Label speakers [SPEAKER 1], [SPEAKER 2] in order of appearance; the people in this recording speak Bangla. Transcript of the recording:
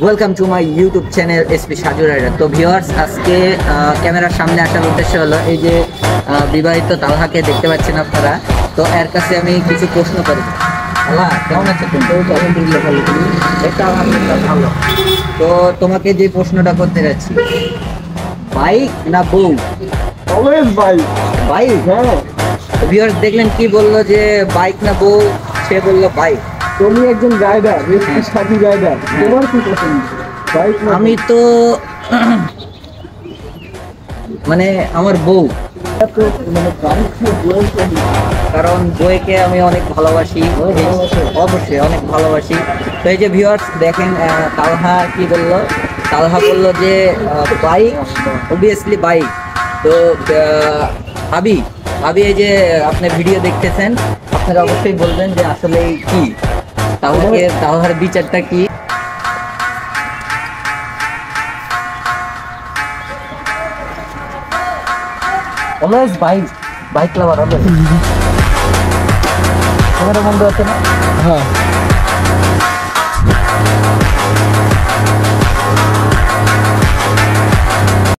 [SPEAKER 1] Welcome to my YouTube channel SP Saju rider. তো ভিউয়ার্স, আজকে ক্যামেরার সামনে আসার উদ্দেশ্য হলো এই যে বিবাহিত তালহাকে দেখতে পাচ্ছেন আপনারা। তো এর কাছে আমি কিছু প্রশ্ন করব। কেমন আছে তুমি? আলহামদুলিল্লাহ ভালো। একটা আলহামদুলিল্লাহ ভালো। তো তোমাকে যে প্রশ্নটা করতে যাচ্ছি, বাইক না বউ?
[SPEAKER 2] Always bike.
[SPEAKER 1] বাইক? হ্যাঁ। ভিউয়ার্স দেখলেন কি বললো যে বাইক না বউ, সে বললো বাইক।
[SPEAKER 2] তুমি একজন রাইডার, এসপি সাজু রাইডার, তোমার কি পছন্দ? বাইক?
[SPEAKER 1] আমি তো মানে আমার বউ,
[SPEAKER 2] মানে বাইক
[SPEAKER 1] কারণ বইকে আমি অনেক ভালোবাসি, অবশ্যই অনেক ভালোবাসি। তো এই যে ভিউয়ার্স দেখেন, তালহা কি বললো? তালহা বললো যে বাইক, অবভিয়াসলি বাইক। তো আবি আবি এই যে আপনি ভিডিও দেখতেছেন, আপনারা অবশ্যই বলবেন যে আসলে কি তালহার বিচারটা কি। অলওয়েজ বাইক লাভার, অলওয়েজ। তোমার বন্ধু আছে না?
[SPEAKER 2] হ্যাঁ।